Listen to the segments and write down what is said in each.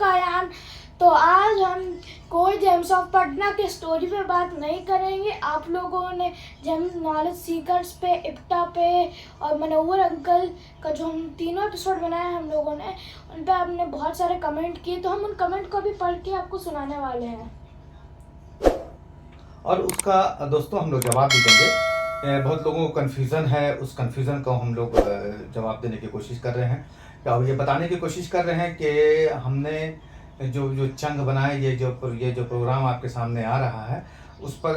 Kayan. तो आज हम कोई जेम्स ऑफ पटना की स्टोरी पे बात नहीं करेंगे। आप लोगों ने जेम्स नॉलेज सीकर्स पे, इप्टा पे और मनोवर अंकल का जो हम तीनों एपिसोड बनाए हैं हम लोगों ने, उन पे आपने बहुत सारे कमेंट किए, तो हम उन कमेंट को भी पढ़ के आपको सुनाने वाले हैं और उसका दोस्तों हम लोग जवाब भी देंगे। बहुत लोगों को कन्फ्यूज़न है, उस कन्फ्यूज़न को हम लोग जवाब देने की कोशिश कर रहे हैं। क्या ये बताने की कोशिश कर रहे हैं कि हमने जो जो चंग बनाए, ये जो प्रोग्राम आपके सामने आ रहा है, उस पर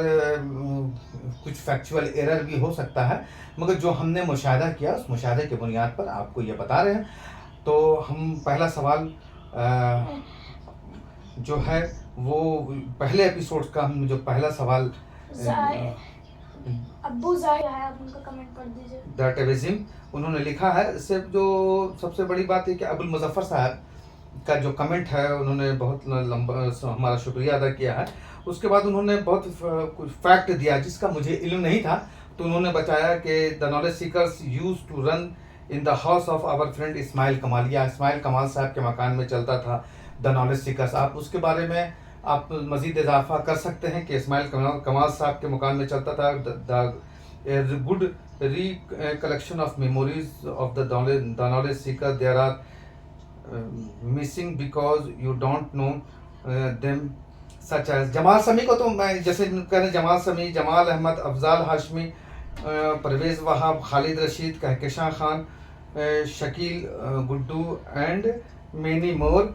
कुछ फैक्चुअल एरर भी हो सकता है, मगर जो हमने मुशाहिदा किया उस मुशाहिदे की बुनियाद पर आपको ये बता रहे हैं। तो हम पहला सवाल जो है वो पहले एपिसोड का हम जो पहला सवाल अब्बू जाहिर है, आप उनका कमेंट पढ़ दीजिए। दैट एविजिम उन्होंने लिखा है। इससे जो सबसे बड़ी बात है कि अबुल मुजफ्फर साहब का जो कमेंट है, उन्होंने बहुत लंबा हमारा शुक्रिया अदा किया है। उसके बाद उन्होंने बहुत कुछ फैक्ट दिया जिसका मुझे इल्म नहीं था। तो उन्होंने बताया कि the knowledge seekers use to run in the house of our friend Ismail Kamalia. Ismail Kamal साहब के मकान में चलता था द नॉलेज सीकर्स। आप उसके बारे में आप मज़ीद इजाफा कर सकते हैं कि इस्माइल कमाल साहब के मकान में चलता था the good recollection of memories of the knowledge seeker. There are missing because you don't know them, such as Jamal Sami को तो मैं जैसे करें Jamal Sami, Jamal Ahmad, Afzal Hashmi, Parvez Wahab, Khalid Rashid, Kahkashan Khan, Shakeel Guddu and many more.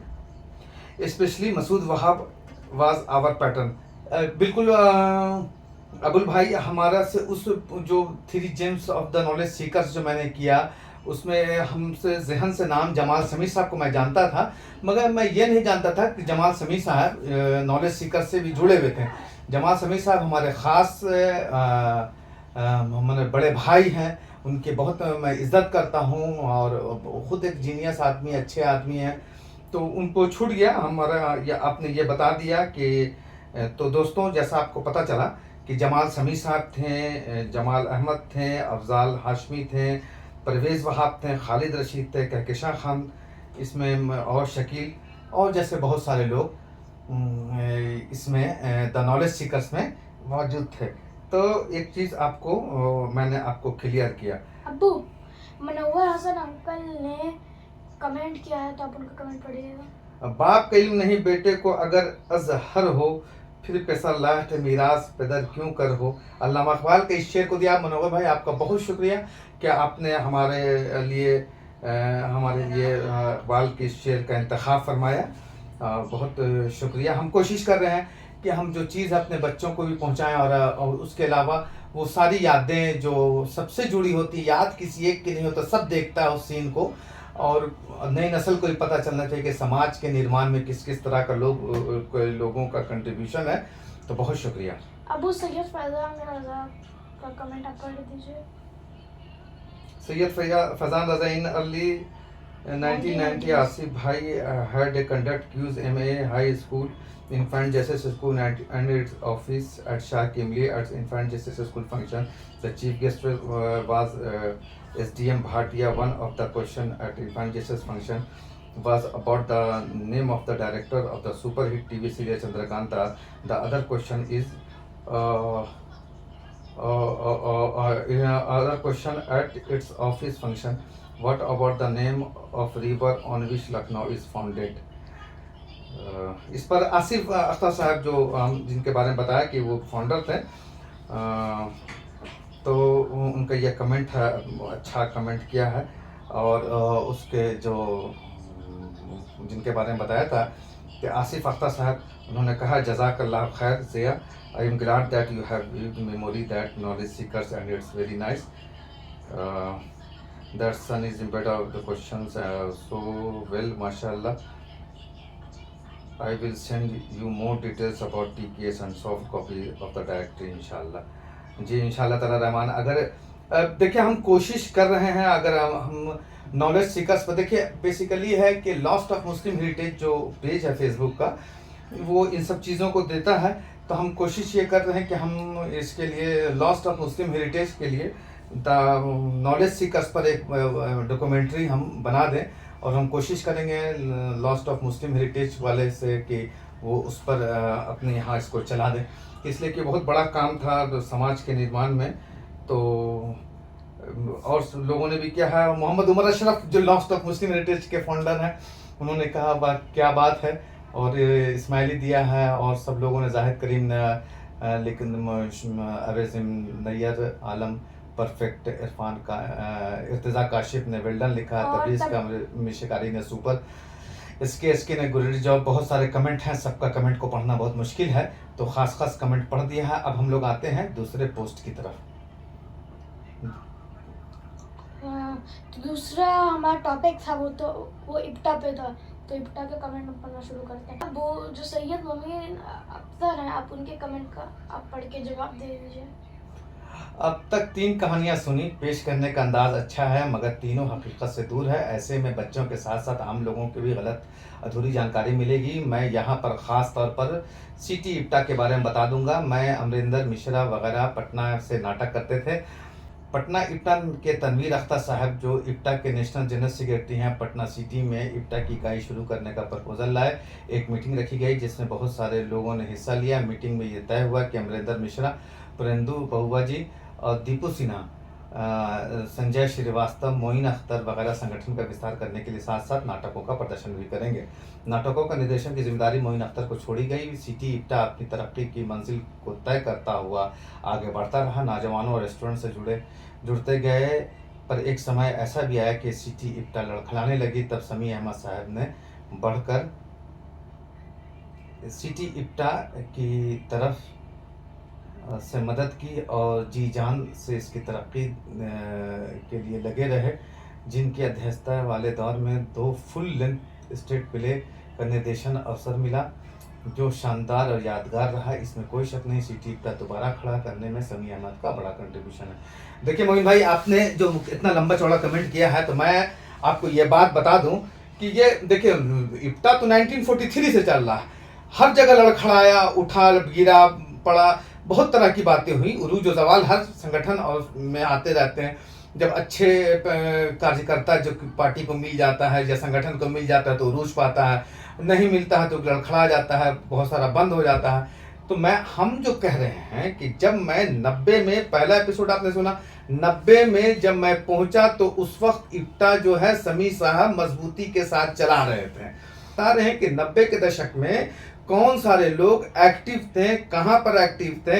Especially Masood Wahab was our pattern. बिल्कुल अबुल भाई, हमारा से उस जो 3 gems of the knowledge seekers जो मैंने किया, उसमें हमसे जहन से नाम जमाल समीर साहब को मैं जानता था, मगर मैं ये नहीं जानता था कि जमाल समीर साहब नॉलेज सीकर से भी जुड़े हुए थे। जमाल समीर साहब हमारे ख़ास हमारे बड़े भाई हैं, उनके बहुत मैं इज़्ज़त करता हूँ और ख़ुद एक जीनियस आदमी, अच्छे आदमी हैं। तो उनको छूट गया हमारा, या आपने ये बता दिया कि तो दोस्तों जैसा आपको पता चला कि जमाल समी साहब थे, जमाल अहमद थे, अफजाल हाशमी थे, परवेज़ वहाब थे, खालिद रशीद थे, कहकशां खान इसमें और शकील और जैसे बहुत सारे लोग इसमें द नॉलेज सीकर्स में मौजूद थे। तो एक चीज़ आपको मैंने आपको क्लियर किया। अब्बू, मनोवर हसन अंकल ने कमेंट किया है, तो आप उनका कमेंट पढ़िएगा। बाप का इल्म नहीं बेटे को अगर अजहर हो, फिर पैसा लाट मीरास पैदर क्यों कर हो। अल्लामा इकबाल के इस शेर को दिया। मनोवर भाई, आपका बहुत शुक्रिया कि आपने हमारे लिए इकबाल के इस शेर का इंतखाब फरमाया। बहुत शुक्रिया। हम कोशिश कर रहे हैं कि हम जो चीज़ अपने बच्चों को भी पहुंचाएं और उसके अलावा वो सारी यादें जो सबसे जुड़ी होती, याद किसी एक की नहीं होता, सब देखता है उस सीन को, और नई नस्ल को भी पता चलना चाहिए कि समाज के निर्माण में किस किस तरह का लोगों का कंट्रीब्यूशन है। तो बहुत शुक्रिया। अबू सैयद फैज़ान रज़ा का कमेंट आप पढ़ दीजिए। सैयद फैज़ान रज़ा इन अर्ली 1990 आसिफ भाई had a conduct QS MA high school infant Jesus school and its office at Shah Kimli at infant Jesus school function. The chief guest was SDM Bhatia. One of the question at infant Jesus function was about the name of the director of the super hit TV series Chandrakanta. The other question is other question at its office function. What about the name of river on which Lucknow is founded? इस पर आसिफ अख्तर साहब जो जिनके बारे में बताया कि वो फाउंडर थे, तो उनका यह कमेंट है, अच्छा कमेंट किया है। और उसके जो जिनके बारे में बताया था कि आसिफ अख्तर साहब, उन्होंने कहा जज़ाकल्लाह खैर Zia, I am glad that you have memory that knowledge seekers and it's very nice that son is embedded of the questions so well, mashallah. I will send you more details about TKS and soft copy of the directory inshallah. जी इंशाल्लाह ताला रहमान। अगर देखिए हम कोशिश कर रहे हैं, अगर हम नॉलेज सीकर्स पर देखिए, बेसिकली है कि लॉस्ट ऑफ मुस्लिम हेरिटेज जो पेज है फेसबुक का, वो इन सब चीज़ों को देता है। तो हम कोशिश ये कर रहे हैं कि हम इसके लिए लॉस्ट ऑफ मुस्लिम हेरिटेज के लिए द नॉलेज सीकर्स पर एक डॉक्यूमेंट्री हम बना दें और हम कोशिश करेंगे लॉस्ट ऑफ मुस्लिम हेरिटेज वाले से कि वो उस पर अपने यहाँ इसको चला दें, इसलिए कि बहुत बड़ा काम था समाज के निर्माण में। तो और लोगों ने भी क्या है, मोहम्मद उमर अशरफ जो लॉस्ट ऑफ मुस्लिम हेरिटेज के फाउंडर हैं, उन्होंने कहा क्या बात है, और इस्माइली दिया है, और सब लोगों ने, जाहिद करीम ने, लेकिन अवेज़िम नैयर, आलम परफेक्ट, इरफान का, इर्तिज़ा काशिफ ने वेल्डन लिखा, और तबरीज़ का मिशकारी ने सुपर, एसके ने गुड जॉब। बहुत सारे कमेंट हैं, सबका कमेंट को पढ़ना बहुत मुश्किल है, तो खास कमेंट पढ़ दिया है। अब हम लोग आते हैं दूसरे पोस्ट की तरफ। तो दूसरा हमारा टॉपिक था वो इप्टा पे था, तो इप्टा के कमेंट हम पढ़ना शुरू करते हैं। वो जो सैयद मोमीन अख्तर हैं, आप उनके कमेंट का आप पढ़ के जवाब दे दीजिए। अब तक 3 कहानियां सुनी, पेश करने का अंदाज अच्छा है मगर तीनों हकीकत से दूर है। ऐसे में बच्चों के साथ साथ आम लोगों को भी गलत अधूरी जानकारी मिलेगी। मैं यहाँ पर ख़ास तौर पर सिटी इप्टा के बारे में बता दूंगा। मैं अमरिंदर मिश्रा वगैरह पटना से नाटक करते थे। पटना इप्टा के तनवीर अख्तर साहब जो इप्टा के नेशनल जनरल सेक्रेटरी हैं, पटना सिटी में इप्टा की इकाई शुरू करने का प्रपोजल लाए। एक मीटिंग रखी गई जिसमें बहुत सारे लोगों ने हिस्सा लिया। मीटिंग में ये तय हुआ कि अमरिंदर मिश्रा, पुरेंदु बहुआ जी और दीपू सिन्हा, संजय श्रीवास्तव, मोइन अख्तर वगैरह संगठन का विस्तार करने के लिए साथ साथ नाटकों का प्रदर्शन भी करेंगे। नाटकों का निर्देशन की जिम्मेदारी मोइन अख्तर को छोड़ी गई। सिटी इप्टा अपनी तरक्की की मंजिल को तय करता हुआ आगे बढ़ता रहा। नौजवानों और रेस्टोरेंट से जुड़ते गए, पर एक समय ऐसा भी आया कि सिटी इप्टा लड़खड़ाने लगी। तब समी अहमद साहब ने बढ़कर सिटी इप्टा की तरफ से मदद की और जी जान से इसकी तरक्की के लिए लगे रहे। जिनकी अध्यक्षता वाले दौर में 2 फुल लेंथ स्टेट प्ले का निर्देशन अवसर मिला जो शानदार और यादगार रहा। इसमें कोई शक नहीं, सिटी इप्टा दोबारा खड़ा करने में समी अहमद का बड़ा कंट्रीब्यूशन है। देखिए मोइन भाई, आपने जो इतना लंबा चौड़ा कमेंट किया है, तो मैं आपको ये बात बता दूं कि ये देखिए इप्टा तो 1943 से चल रहा है। हर जगह लड़खड़ाया, उठा, गिरा, पड़ा, बहुत तरह की बातें हुई। उरूज और जवाल हर संगठन और में आते रहते हैं। जब अच्छे कार्यकर्ता जो पार्टी को मिल जाता है या संगठन को मिल जाता है तो उरूज पाता है, नहीं मिलता है तो लड़खड़ा जाता है, बहुत सारा बंद हो जाता है। तो हम जो कह रहे हैं कि जब मैं 90 में, पहला एपिसोड आपने सुना, 90 में जब मैं पहुंचा तो उस वक्त इप्टा जो है समी साहब मजबूती के साथ चला रहे थे। बता रहे हैं कि 90 के दशक में कौन सारे लोग एक्टिव थे, कहां पर एक्टिव थे,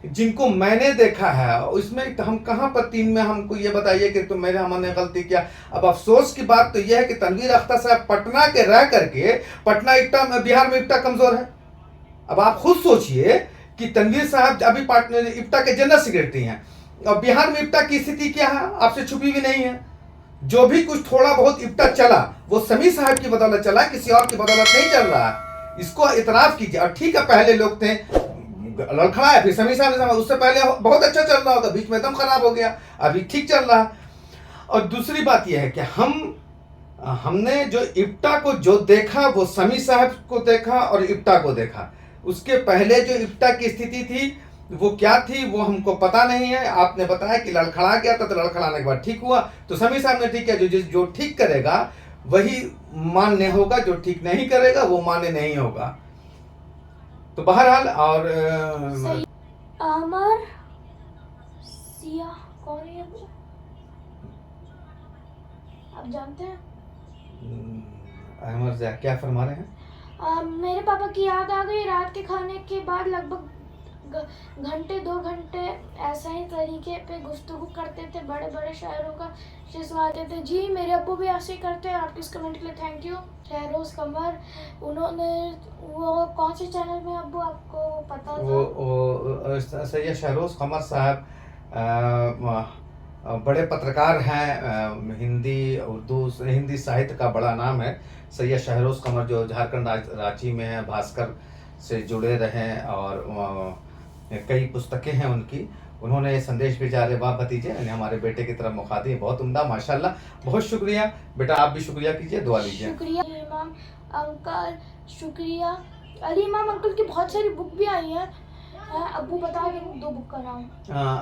जिनको मैंने देखा है। इसमें हम कहां पर 3 में हमको ये बताइए कि तो हमने गलती किया। अब अफसोस की बात तो यह है कि तनवीर अख्तर साहब पटना के रह करके पटना इप्टा में, बिहार में इप्टा कमजोर है। अब आप खुद सोचिए कि तनवीर साहब अभी इप्टा के जनरल सेक्रेटरी हैं और बिहार में इप्टा की स्थिति क्या है आपसे छुपी भी नहीं है। जो भी कुछ थोड़ा बहुत इप्टा चला वो समी साहब की बदौलत चला, किसी और की बदौलत नहीं चल रहा है। इसको इतराफ कीजिए। और ठीक है, पहले लोग थे, लड़खड़ाया, फिर समी साहब ने, उससे पहले बहुत अच्छा चल रहा होगा, बीच में एकदम खराब हो गया, अभी ठीक चल रहा है। और दूसरी बात यह है कि हमने जो इप्टा को जो देखा वो समी साहब को देखा और इप्टा को देखा। उसके पहले जो इप्टा की स्थिति थी वो क्या थी वो हमको पता नहीं है। आपने बताया कि लड़खड़ा गया था, तो लड़खड़ाने के बाद ठीक हुआ, तो समी साहब ने ठीक किया। जो ठीक करेगा वही मान्य होगा, जो ठीक नहीं करेगा वो मान्य नहीं होगा। तो बहरहाल, और अमर सिया कौन है वो, आप जानते हैं? अहमद ज़िया क्या फरमा रहे हैं? मेरे पापा की याद आ गई। रात के खाने के बाद लगभग घंटे 2 घंटे ऐसा ही तरीके पे गुफ्तगू करते थे, बड़े बड़े शायरों का सुनाते थे। जी मेरे अब्बू भी ऐसे ही करते हैं। आपके इस कमेंट के लिए थैंक यू। शहरोज कमर, उन्होंने वो कौन से चैनल में अब्बू आपको पता था? वो सैयद शहरोज कमर साहब बड़े पत्रकार हैं, हिंदी उर्दू हिंदी साहित्य का बड़ा नाम है सैयद शहरोज कमर, जो झारखंड रांची में है, भास्कर से जुड़े रहे और कई पुस्तकें हैं उनकी। उन्होंने संदेश भेजा, रे वाह भतीजे, हमारे बेटे की तरफ मुखाती है, बहुत उम्दा, माशाल्लाह, बहुत शुक्रिया बेटा। आप भी शुक्रिया कीजिए, दुआ लीजिए। शुक्रिया इमाम अंकल, शुक्रिया। अली इमाम अंकल की बहुत सारी बुक भी आई हैं, है। अब्बू बता के 2 बुक का नाम।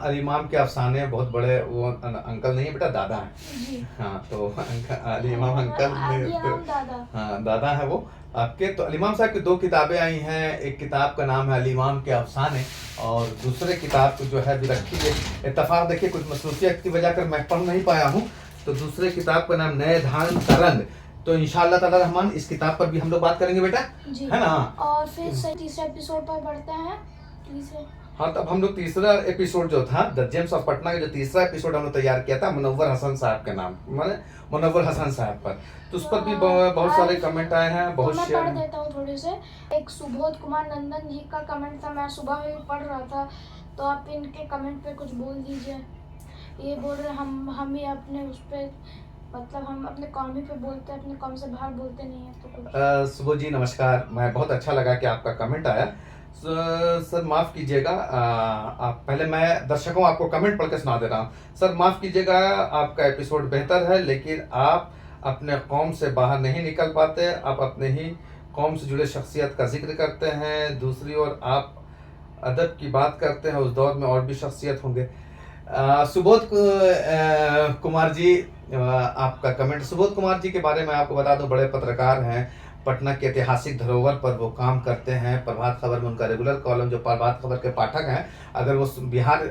अल इमाम के अफसाने बहुत बड़े, वो अंकल नहीं है बेटा, दादा है। जी। हाँ तो अल इमाम अंकल अली इमाम दादा। हाँ दादा है वो आपके। तो अल इमाम साहब की 2 किताबें आई हैं। एक किताब का नाम है अल इमाम के अफसाने, और दूसरे किताब जो है अभी रखी है। इत्तेफाक देखिए कुछ मसरूफियत की वजह कर मैं पढ़ नहीं पाया हूँ। तो दूसरे किताब का नाम नए धान तरंग। तो इंशाअल्लाह ताला रहमान इस किताब पर भी हम लोग बात करेंगे बेटा, जी। है ना। और फिर से तीसरे एपिसोड पर बढ़ते हैं। तीसरे हाँ तब हम लोग तीसरा एपिसोड जो था द जेम्स ऑफ पटना का जो तीसरा एपिसोड हम लोग तैयार किया था मुनव्वर हसन साहब के नाम, माने मुनव्वर हसन साहब पर। तो उस पर भी बहुत सारे कमेंट आए हैं, तो बहुत मैं शेयर। पढ़ देता हूँ थोड़े से। एक सुबोध कुमार नंदन जी का कमेंट था, मैं सुबह में भी पढ़ रहा था, तो आप इनके कमेंट पे कुछ बोल दीजिए। ये बोल रहे हम ही अपने उस पे, मतलब हम अपने कॉम ही पे बोलते हैं, अपने कॉम से बाहर बोलते नहीं है। तो कुछ सुबोध जी नमस्कार, मैं बहुत अच्छा लगा कि आपका कमेंट आया। सर माफ़ कीजिएगा, आप पहले मैं दर्शकों आपको कमेंट पढ़ के सुना दे रहा हूँ। सर माफ़ कीजिएगा, आपका एपिसोड बेहतर है, लेकिन आप अपने कौम से बाहर नहीं निकल पाते। आप अपने ही कौम से जुड़े शख्सियत का जिक्र करते हैं, दूसरी ओर आप अदब की बात करते हैं। उस दौर में और भी शख्सियत होंगे। सुबोध कुमार जी, आपका कमेंट। सुबोध कुमार जी के बारे में आपको बता दूं, बड़े पत्रकार हैं। पटना के ऐतिहासिक धरोहर पर वो काम करते हैं। प्रभात खबर में उनका रेगुलर कॉलम, जो प्रभात खबर के पाठक हैं, अगर वो बिहार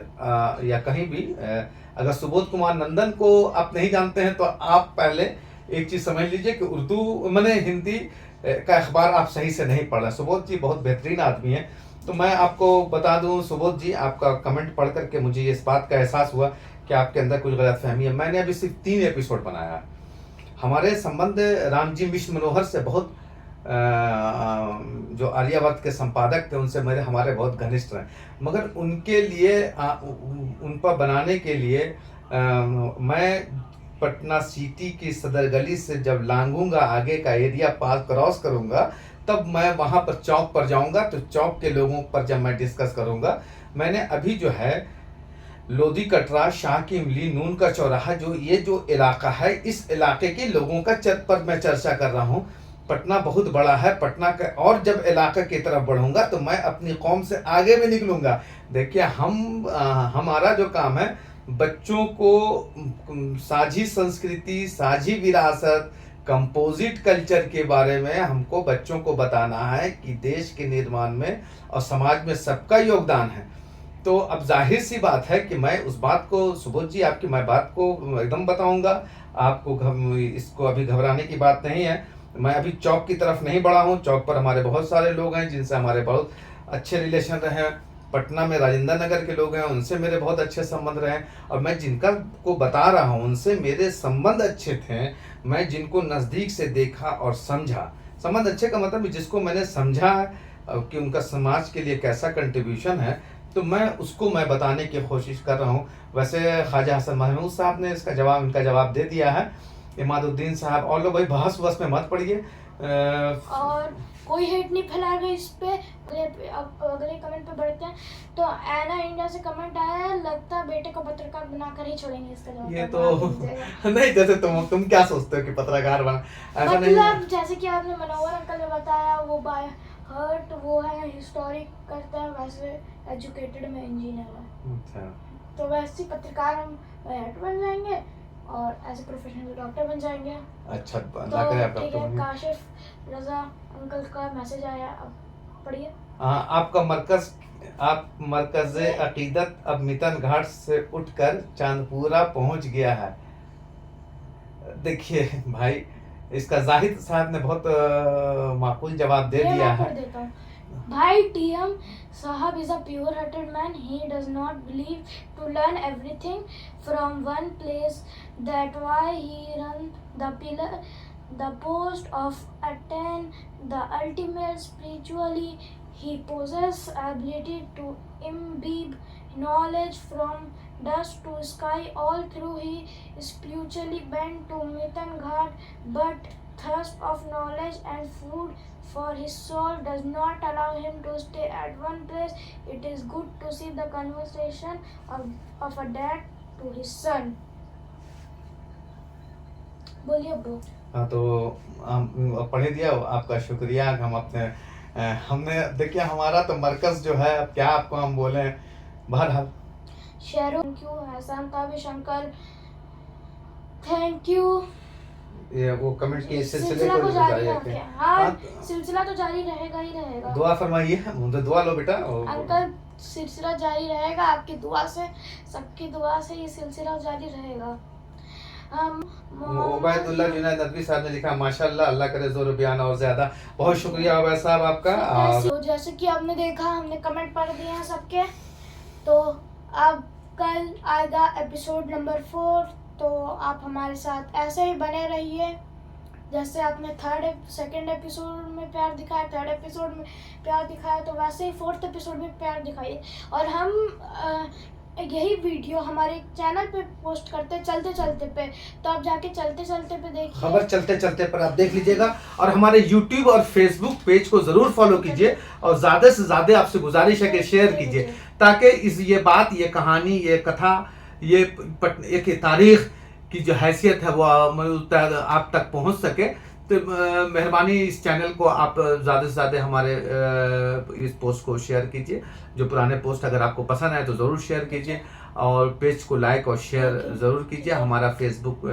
या कहीं भी अगर सुबोध कुमार नंदन को आप नहीं जानते हैं तो आप पहले एक चीज़ समझ लीजिए कि उर्दू मैंने हिंदी का अखबार आप सही से नहीं पढ़ रहे। सुबोध जी बहुत बेहतरीन आदमी हैं। तो मैं आपको बता दूं सुबोध जी, आपका कमेंट पढ़ करके मुझे इस बात का एहसास हुआ कि आपके अंदर कुछ गलतफहमी है। मैंने अभी सिर्फ 3 एपिसोड बनाया है। हमारे संबंध राम जी मिश्र मनोहर से बहुत जो आर्यावर्त के संपादक थे उनसे हमारे बहुत घनिष्ठ रहे, मगर उनके लिए उन पर बनाने के लिए मैं पटना सिटी की सदर गली से जब लांघूंगा, आगे का एरिया पास क्रॉस करूंगा, तब मैं वहां पर चौक पर जाऊंगा। तो चौक के लोगों पर जब मैं डिस्कस करूंगा, मैंने अभी जो है लोधी कटरा, शाह की इमली, नून का चौराहा, ये जो इलाका है, इस इलाके के लोगों का पर मैं चर्चा कर रहा हूँ। पटना बहुत बड़ा है, पटना का और जब इलाके की तरफ बढ़ूंगा तो मैं अपनी कौम से आगे भी निकलूंगा। देखिए हमारा जो काम है, बच्चों को साझी संस्कृति, साझी विरासत, कंपोजिट कल्चर के बारे में हमको बच्चों को बताना है कि देश के निर्माण में और समाज में सबका योगदान है। तो अब जाहिर सी बात है कि मैं उस बात को, सुबोध जी आपकी मैं बात को एकदम बताऊंगा आपको। इसको अभी घबराने की बात नहीं है। मैं अभी चौक की तरफ नहीं बढ़ा हूँ। चौक पर हमारे बहुत सारे लोग हैं जिनसे हमारे बहुत अच्छे रिलेशन रहे। पटना में राजेंद्र नगर के लोग हैं, उनसे मेरे बहुत अच्छे संबंध रहे, और मैं जिनका को बता रहा हूँ उनसे मेरे संबंध अच्छे थे। मैं जिनको नज़दीक से देखा और समझा, संबंध अच्छे का मतलब जिसको मैंने समझा कि उनका समाज के लिए कैसा कंट्रीब्यूशन है, तो मैं बताने की कोशिश कर रहा हूँ। वैसे ख्वाजा हसन महमूद साहब ने इनका जवाब दे दिया है। इमादुद्दीन साहब और लोग भाई बहस वहस में मत पड़िए। और कोई हेट नहीं फैलाएगा इस पे। अगले कमेंट पे बढ़ते हैं। तो एना इंडिया से कमेंट आया है, लगता है बेटे को पत्रकार बनाकर ही छोड़ेंगे। इसका जवाब ये तो नहीं, जैसे तुम क्या सोचते हो कि पत्रकार बना, ऐसा नहीं है। मतलब जैसे कि आपने मनोहर अंकल ने बताया, वो बाय हर्ट वो है, हिस्टोरिक करता है, वैसे एजुकेटेड में इंजीनियर है। अच्छा, तो वैसे पत्रकार हम हेड बन जाएंगे और ऐसे प्रोफेशनल डॉक्टर बन जाएंगे। अच्छा, तो अल्लाह करे आप ठीक डॉक्टर है, बनिए। काशिफ रजा अंकल का मैसेज आया, अब पढ़िए। आपका मरकज अकीदत अब मितन घाट से उठकर चांदपुरा पहुंच गया है। देखिए भाई, इसका जाहिद साहब ने बहुत माकूल जवाब दे दिया मैं है। पढ़ देता हूँ। भाई TM Sahab is a pure-hearted man. He does not believe to learn everything from one place. That why he run the post of attain the ultimate spiritually. He possesses ability to imbibe knowledge from dust to sky. All through he spiritually bent to Mitan Ghat, but thirst of knowledge and food for his soul does not allow him to stay at one place. It is good to see the conversation of a dad to his son. बोलिए bro. हाँ तो हम पढ़े दिया, आपका शुक्रिया। हम अपने हमने देखिए हमारा तो मरकज जो है, अब क्या आपको हम बोले, बहरहाल शेरू थैंक यू, एहसान ताबिश अंकल थैंक यू। ये वो कमेंट के सिलसिले सिलसिला को तो जारी जारी रखें। रखें। हाँ, तो सिलसिला तो जारी रहेगा ही रहेगा दुआ फरमाइए, मुझे दुआ लो बेटा। अंकल, सिलसिला जारी रहेगा आपकी दुआ से, सबकी दुआ से ये सिलसिला जारी रहेगा। उबैदुल्लाह जुनैद नदवी साहब ने लिखा माशाल्लाह, अल्लाह करे जोर बयान और ज्यादा। बहुत शुक्रिया उबैद साहब आपका। तो जैसे कि आपने देखा, हमने कमेंट पढ़ दिए हैं सबके, तो अब कल आएगा एपिसोड नंबर 4, तो आप हमारे साथ ऐसे ही बने रहिए। जैसे आपने सेकंड एपिसोड में प्यार दिखाया, थर्ड एपिसोड में प्यार दिखाया, तो वैसे ही 4th एपिसोड में प्यार दिखाइए। और हम यही वीडियो हमारे चैनल पे पोस्ट करते चलते चलते पे, तो आप जाके चलते चलते पे देखिए, खबर चलते चलते पर आप देख लीजिएगा। और हमारे YouTube और Facebook पेज को जरूर फॉलो कीजिए, और ज्यादा से ज्यादा आपसे गुजारिश है कि शेयर कीजिए, ताकि ये बात, ये कहानी, ये कथा, ये एक तारीख की जो हैसियत है वो आप तक पहुंच सके। तो मेहरबानी इस चैनल को आप ज़्यादा से ज़्यादा हमारे इस पोस्ट को शेयर कीजिए। जो पुराने पोस्ट अगर आपको पसंद आए तो ज़रूर शेयर कीजिए, और पेज को लाइक और शेयर ज़रूर कीजिए। हमारा फेसबुक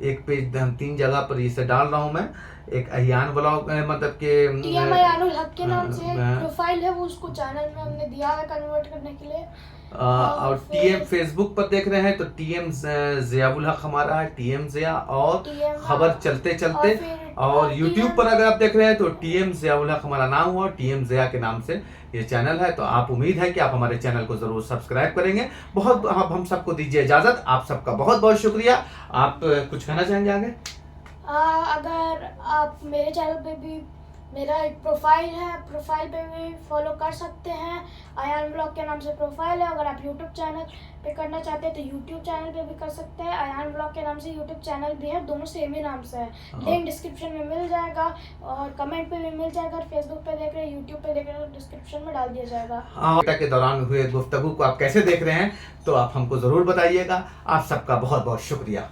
एक पेज हम 3 जगह पर इसे डाल रहा हूँ मैं। एक अहियान ब्लॉग, मतलब कि TM अयानुल हक के नाम से प्रोफाइल है, वो उसको चैनल में हमने दिया है कन्वर्ट करने के लिए। और TM फेसबुक पर देख रहे हैं तो TM ज़ियाउल हक हमारा है, TM ज़िया और खबर चलते चलते। और YouTube पर अगर आप देख रहे हैं तो TM ज़ियाउल हक हमारा नाम हुआ, TM ज़िया के नाम से ये चैनल है। तो आप उम्मीद है कि आप हमारे चैनल को जरूर सब्सक्राइब करेंगे। बहुत आप हम सबको दीजिए इजाजत। आप सबका बहुत बहुत शुक्रिया। आप कुछ कहना चाहेंगे आगे? अगर आप मेरे चैनल पे भी, मेरा एक प्रोफाइल है, प्रोफाइल पे भी फॉलो कर सकते हैं, अयान ब्लॉग के नाम से प्रोफाइल है। अगर आप यूट्यूब चैनल पे करना चाहते हैं तो यूट्यूब चैनल पे भी कर सकते हैं, अयान ब्लॉग के नाम से यूट्यूब चैनल भी है, दोनों सेम ही नाम से है। लिंक डिस्क्रिप्शन में मिल जाएगा और कमेंट पे भी मिल जाएगा। फेसबुक पे देख रहे हैं, यूट्यूब पे देख रहे हैं, डिस्क्रिप्शन में डाल दिया जाएगा। के दौरान हुए गुफ्तगू को आप कैसे देख रहे हैं तो आप हमको जरूर बताइएगा। आप सबका बहुत बहुत शुक्रिया।